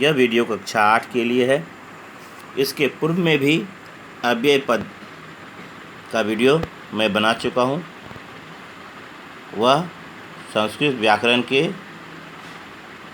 यह वीडियो कक्षा 8 के लिए है। इसके पूर्व में भी अव्यय पद का वीडियो मैं बना चुका हूँ। वह संस्कृत व्याकरण के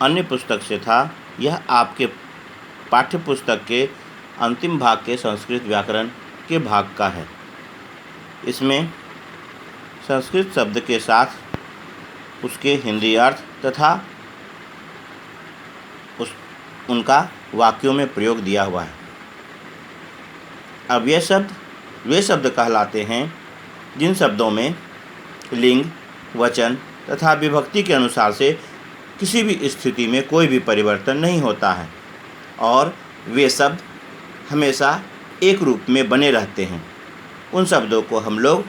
अन्य पुस्तक से था। यह आपके पाठ्य पुस्तक के अंतिम भाग के संस्कृत व्याकरण के भाग का है। इसमें संस्कृत शब्द के साथ उसके हिंदी अर्थ तथा उनका वाक्यों में प्रयोग दिया हुआ है। अब ये शब्द वे शब्द कहलाते हैं जिन शब्दों में लिंग, वचन तथा विभक्ति के अनुसार से किसी भी स्थिति में कोई भी परिवर्तन नहीं होता है और वे शब्द हमेशा एक रूप में बने रहते हैं। उन शब्दों को हम लोग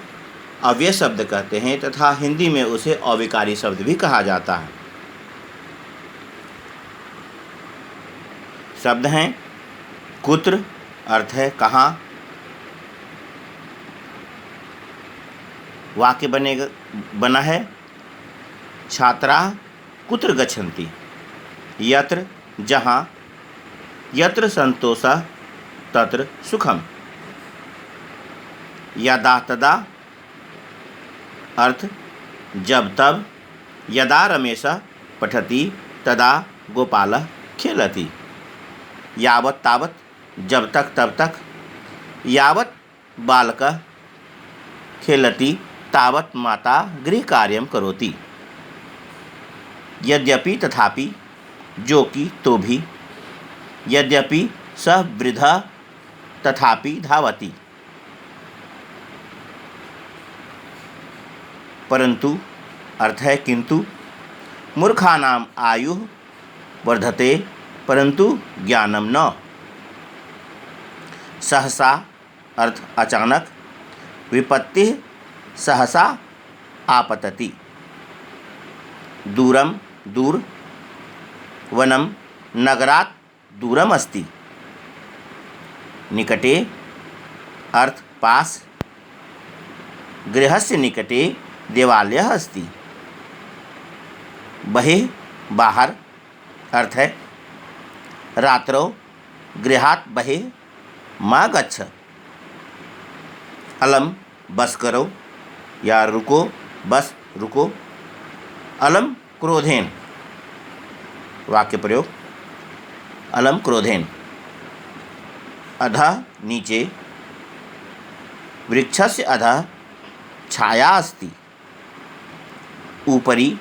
अव्यय शब्द कहते हैं तथा हिंदी में उसे अविकारी शब्द भी कहा जाता है। शब्द हैं कुत्र, अर्थ है कहाँ। वाक्य बना है छात्राः कुत्र गच्छन्ति, यत्र जहाँ, यत्र संतोषः तत्र सुखम। यदा तदा, अर्थ जब तब। यदा रमेशः पठति तदा गोपालः खेलति। यावत् तावत्, जब तक तब तक। यावत् बालकः खेलति तावत् माता गृहकार्यं करोति। यद्यपि तथापि, जो कि तो भी। यद्यपि सः वृद्धः तथापि धावति। परंतु, अर्थ है किंतु। मूर्खानाम आयुः वर्धते परंतु ज्ञानम न। सहसा, अर्थ अचानक। विपत्तिः सहसा आपतति। दूरम, दूर। वनम, नगरात् दूरम अस्ति। निकटे, अर्थ पास। गृहस्य निकटे देवालयः अस्ति। बहिः, बाहर, अर्थ है रात्रौ गृहात् बहिः मा गच्छ। अलम, बस करो या रुको, बस रुको। अलम क्रोधेन, वाक्य प्रयोग अलम क्रोधेन। अधः, नीचे। वृक्षस्य अधः छाया अस्ति। ऊपरी,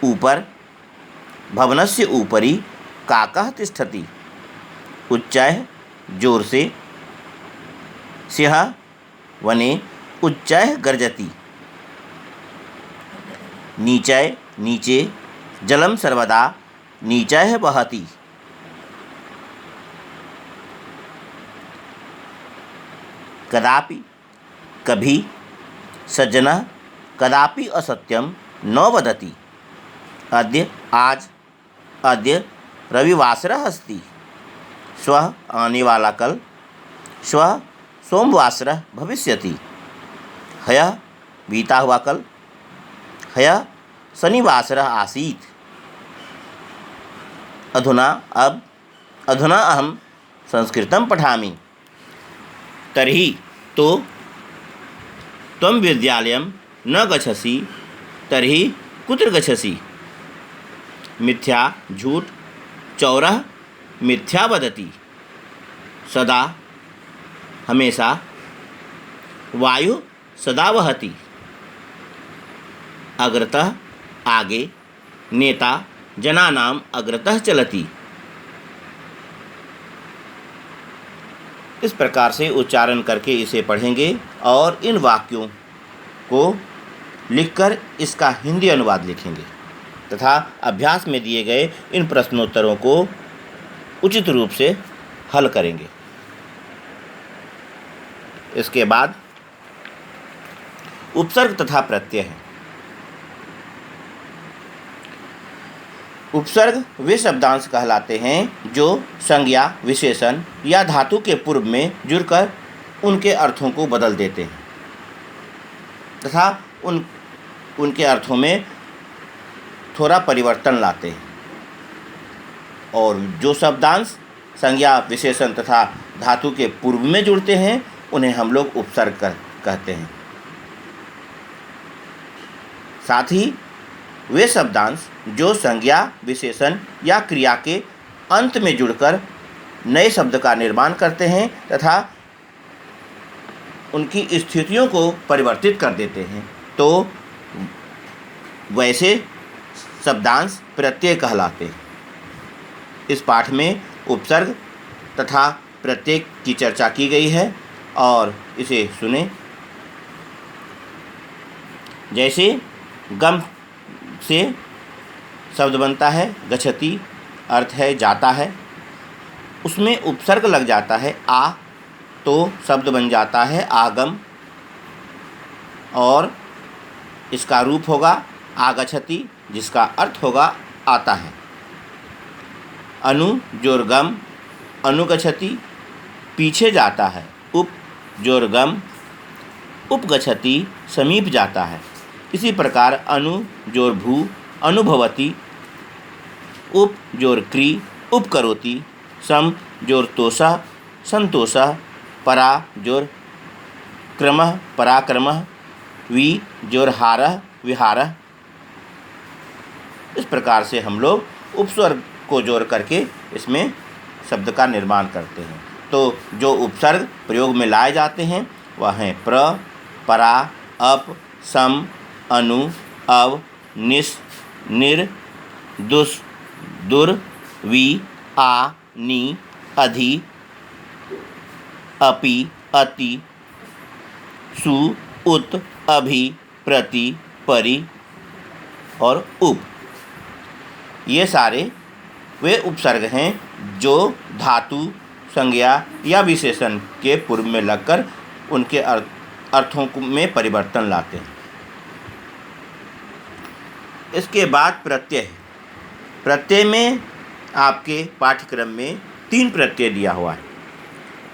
ऊपर। भवनस्य ऊपरी काकः तिष्ठति। उच्चैः, जोर से। सिंहः वने उच्चैः गर्जति। नीचै, नीचे। जलम सर्वदा नीचैः वहति। कदापि, कभी। सज्जनः कदापि असत्यं न वदति। अद्य, आज। अद्य रविवासरः अस्ति। श्वः, आने वाला कल। श्वः सोमवासरः भविष्यति। ह्यः, बीता हुआ कल। ह्यः शनिवासरः आसीत्। अधुना, अब। अधुना अहं संस्कृतं पठामि। तर्हि, तो। त्वं विद्यालयं न गच्छसि तर्हि कुत्र गच्छसि। मिथ्या, झूठ। चौरः मिथ्या वदति। सदा, हमेशा। वायु सदा वहति। अग्रतः, आगे। नेता जनानाम् अग्रतः चलति। इस प्रकार से उच्चारण करके इसे पढ़ेंगे और इन वाक्यों को लिखकर इसका हिंदी अनुवाद लिखेंगे तथा अभ्यास में दिए गए इन प्रश्नोत्तरों को उचित रूप से हल करेंगे। इसके बाद उपसर्ग तथा प्रत्यय है। उपसर्ग वे शब्दांश कहलाते हैं जो संज्ञा, विशेषण या धातु के पूर्व में जुड़कर उनके अर्थों को बदल देते हैं तथा उनके अर्थों में थोड़ा परिवर्तन लाते हैं। और जो शब्दांश संज्ञा विशेषण तथा धातु के पूर्व में जुड़ते हैं उन्हें हम लोग उपसर्ग कहते हैं। साथ ही वे शब्दांश जो संज्ञा विशेषण या क्रिया के अंत में जुड़कर नए शब्द का निर्माण करते हैं तथा उनकी स्थितियों को परिवर्तित कर देते हैं, तो वैसे शब्दांश प्रत्यय कहलाते हैं। इस पाठ में उपसर्ग तथा प्रत्यय की चर्चा की गई है और इसे सुने। जैसे गम से शब्द बनता है गच्छति, अर्थ है जाता है, उसमें उपसर्ग लग जाता है आ, तो शब्द बन जाता है आगम और इसका रूप होगा आगच्छति, जिसका अर्थ होगा आता है। अनु जोर गम अनुगच्छति, पीछे जाता है। उप जोर गम उपगच्छति, समीप जाता है। इसी प्रकार अनु जोर भू अनुभवति, उप जोर क्री उपकरोति, सम जोर तोषा संतोषा, परा जोर क्रमः पराक्रमः, वि जोर हारः विहारः। इस प्रकार से हम लोग उपस्वर्ग को जोड़ करके इसमें शब्द का निर्माण करते हैं। तो जो उपसर्ग प्रयोग में लाए जाते हैं वह हैं प्र, परा, अप, सम, अनु, अव, निस, निर, दुस, दुर, वि, आ, नि, अधि, अपि, अति, सु, उत, अभि, प्रति, परि और उप। ये सारे वे उपसर्ग हैं जो धातु संज्ञा या विशेषण के पूर्व में लगकर उनके अर्थों में परिवर्तन लाते हैं। इसके बाद प्रत्यय है। प्रत्यय में आपके पाठ्यक्रम में 3 प्रत्यय दिया हुआ है,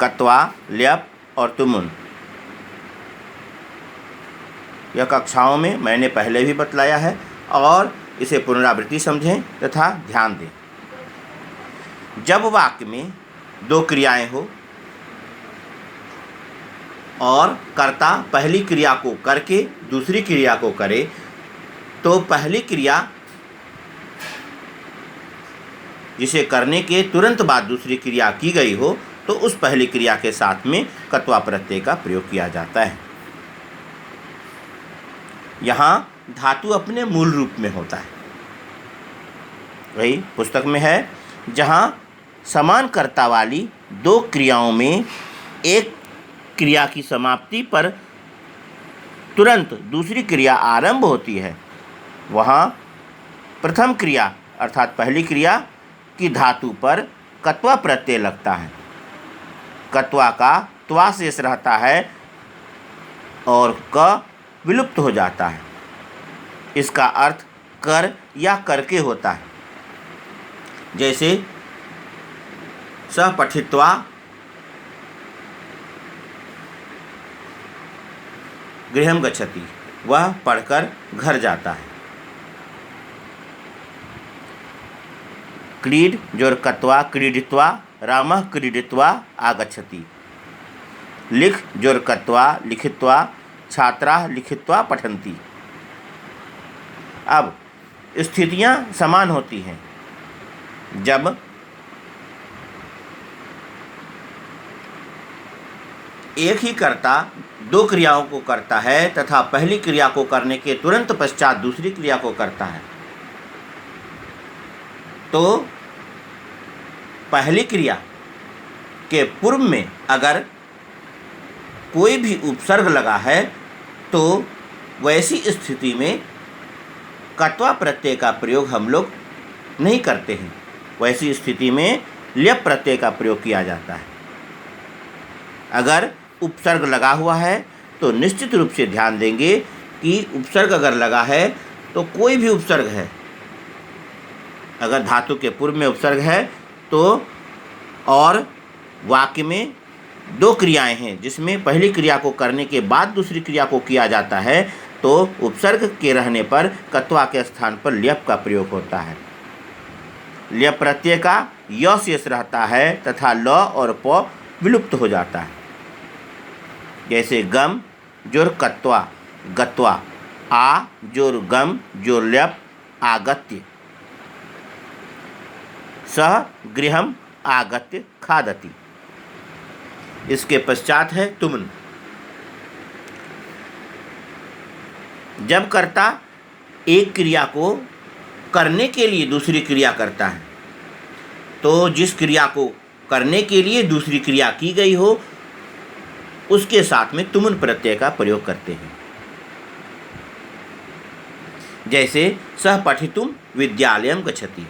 कत्वा, ल्यप और तुमुन। यह कक्षाओं में मैंने पहले भी बतलाया है और इसे पुनरावृत्ति समझें तथा ध्यान दें। जब वाक्य में 2 क्रियाएं हो और कर्ता पहली क्रिया को करके दूसरी क्रिया को करे, तो पहली क्रिया जिसे करने के तुरंत बाद दूसरी क्रिया की गई हो तो उस पहली क्रिया के साथ में कत्वा प्रत्यय का प्रयोग किया जाता है। यहाँ धातु अपने मूल रूप में होता है, वही पुस्तक में है, जहाँ समान कर्ता वाली 2 क्रियाओं में एक क्रिया की समाप्ति पर तुरंत दूसरी क्रिया आरंभ होती है, वहाँ प्रथम क्रिया अर्थात पहली क्रिया की धातु पर कत्वा प्रत्यय लगता है। कत्वा का त्वा शेष रहता है और क विलुप्त हो जाता है। इसका अर्थ कर या करके होता है। जैसे सः पठित्वा गृहं गच्छति, वह पढ़कर घर जाता है। क्रीड जोर कत्वा क्रीडित्वा रामः क्रीडित्वा आगच्छति। लिख जोर कत्वा लिखित्वा छात्राः लिखित्वा पठन्ति। अब स्थितियां समान होती हैं। जब एक ही कर्ता 2 क्रियाओं को करता है तथा पहली क्रिया को करने के तुरंत पश्चात दूसरी क्रिया को करता है, तो पहली क्रिया के पूर्व में अगर कोई भी उपसर्ग लगा है तो वैसी स्थिति में कत्वा प्रत्यय का प्रयोग हम लोग नहीं करते हैं। वैसी स्थिति में ल्यप प्रत्यय का प्रयोग किया जाता है। अगर उपसर्ग लगा हुआ है तो निश्चित रूप से ध्यान देंगे कि उपसर्ग अगर लगा है तो कोई भी उपसर्ग है, अगर धातु के पूर्व में उपसर्ग है तो और वाक्य में 2 क्रियाएं हैं जिसमें पहली क्रिया को करने के बाद दूसरी क्रिया को किया जाता है, तो उपसर्ग के रहने पर कत्वा के स्थान पर ल्यप का प्रयोग होता है। ल्य प्रत्यय का य शेष रहता है तथा ल और प विलुप्त हो जाता है। जैसे गम जोर कत्वा गत्वा, आ जोर गम जोर ल्यप आगत्य, सह गृहम आगत्य खादति। इसके पश्चात है तुमन। जब कर्ता एक क्रिया को करने के लिए दूसरी क्रिया करता है तो जिस क्रिया को करने के लिए दूसरी क्रिया की गई हो उसके साथ में तुमुन प्रत्यय का प्रयोग करते हैं। जैसे सह पठितुम विद्यालयम गच्छति,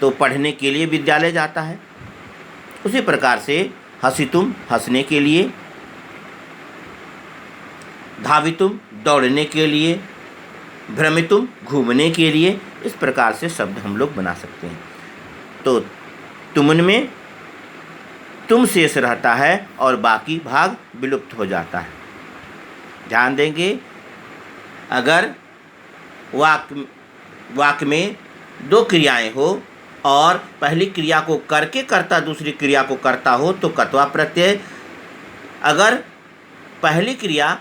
तो पढ़ने के लिए विद्यालय जाता है। उसी प्रकार से हसितुम हंसने के लिए, धावितुम दौड़ने के लिए, भ्रमितुम घूमने के लिए, इस प्रकार से शब्द हम लोग बना सकते हैं। तो तुमन में तुम शेष रहता है और बाकी भाग विलुप्त हो जाता है। ध्यान देंगे, अगर वाक्य में दो क्रियाएं हो और पहली क्रिया को करके कर्ता दूसरी क्रिया को करता हो तो कत्वा प्रत्यय, अगर पहली क्रिया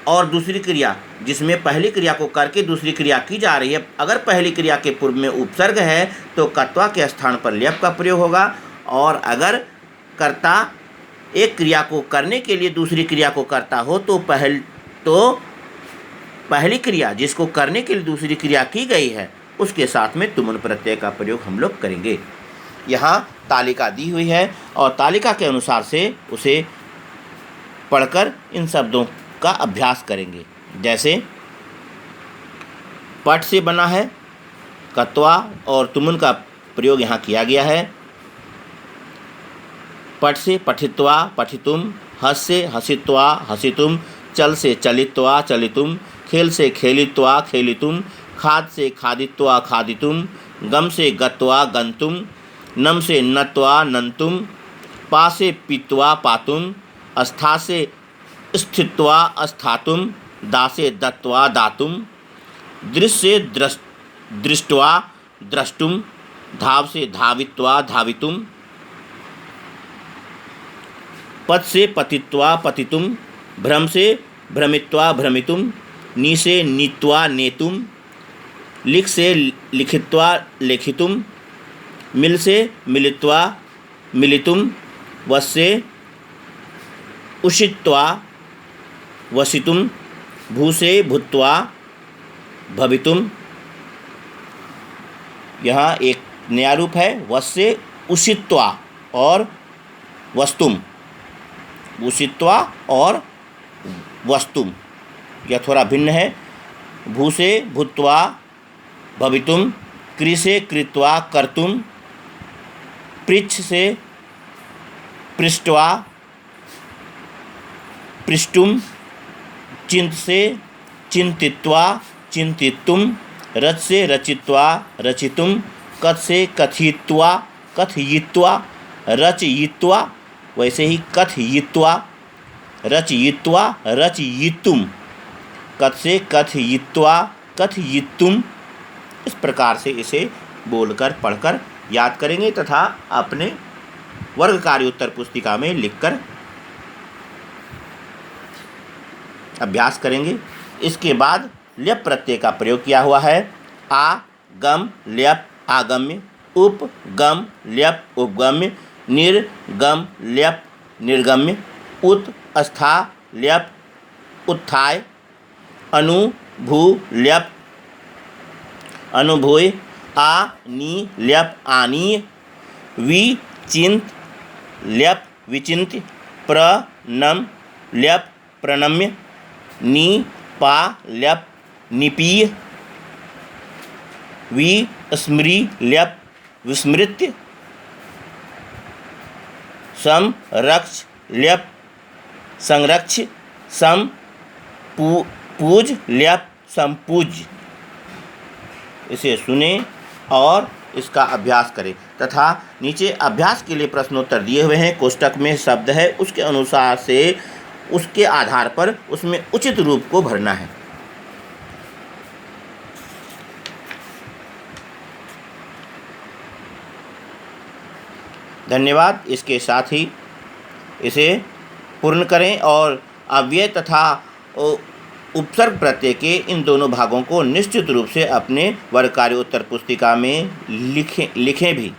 और दूसरी क्रिया जिसमें पहली क्रिया को करके दूसरी क्रिया की जा रही है, अगर पहली क्रिया के पूर्व में उपसर्ग है तो कत्वा के स्थान पर ल्यप का प्रयोग होगा। और अगर कर्ता एक क्रिया को करने के लिए दूसरी क्रिया को करता हो तो पहली क्रिया जिसको करने के लिए दूसरी क्रिया की गई है उसके साथ में तुमुन प्रत्यय का प्रयोग हम लोग करेंगे। यहाँ तालिका दी हुई है और तालिका के अनुसार से उसे पढ़कर इन शब्दों का अभ्यास करेंगे। जैसे पठ से बना है, कत्वा और तुमुन का प्रयोग यहाँ किया गया है। पठ से पठित्वा पठितुम, हस से हसित्वा हसितुम, चल से चलित्वा चलितुम, खेल से खेलित्वा खेलितुम, खाद से खादित्वा खादितुम, गम से गत्वा गंतुम, नम से नत्वा नंतुम, पा से पीत्वा पातुम, अस्था से स्थित्वा अस्थातुम, दा से दत्वा दातुम, दृश्य से दृष्ट्वा द्रष्टुम, धाव से धावित्वा धावितुम, पद से पतित्वा पतितुम, भ्रम से भ्रमित्वा भ्रमितुम, नी से नीत्वा नेतुम, लिख से लिखित्वा लेखितुम, मिल से मिलित्वा मिलितुम, वस से उषित्वा वसितुम, भू से भूत्वा भवितुम। यहाँ एक नया रूप है, वस से उषित्वा और वस्तुम, उषित्वा और वस्तुम, यह थोड़ा भिन्न है। भू से भूत्वा भवितुम, क्रि से कृत्वा कर्तुम, पृच्छ से पृष्ट्वा पृष्टुम, चिंत से चिंतित्वा चिंतितुम, रच से रचित्वा रचितुम, कथ से कथित्वा कथयित्वा रचयित्वा, वैसे ही कथयित्वा रचयित्वा रचयितुम, कथ से कथयित्वा कथयितुम। इस प्रकार से इसे बोलकर पढ़कर याद करेंगे तथा अपने वर्गकारी उत्तर पुस्तिका में लिखकर अभ्यास करेंगे। इसके बाद ल्यप प्रत्यय का प्रयोग किया हुआ है। आ गम ल्यप आगम्य, उप गम ल्यप उपगम्य, निर्गम ल्यप निर्गम्य, उत अस्था ल्यप उत्थाय, अनु भू ल्यप अनुभूय, आ नी ल्यप आनीय, विचिंत ल्यप विचिन्त्य, प्रणम ल्यप प्रणम्य, नी पा ल्यप निपीय, विस्मृ ल्यप विस्मृत्य, संरक्ष ल्यप संरक्ष, सम पूज ल्यप संपूज। इसे सुने और इसका अभ्यास करें तथा नीचे अभ्यास के लिए प्रश्नोत्तर दिए हुए हैं, कोष्टक में शब्द है, उसके अनुसार से उसके आधार पर उसमें उचित रूप को भरना है। धन्यवाद। इसके साथ ही इसे पूर्ण करें और अव्यय तथा उपसर्ग प्रत्यय के इन दोनों भागों को निश्चित रूप से अपने वर्ग कार्य उत्तर पुस्तिका में लिखें भी।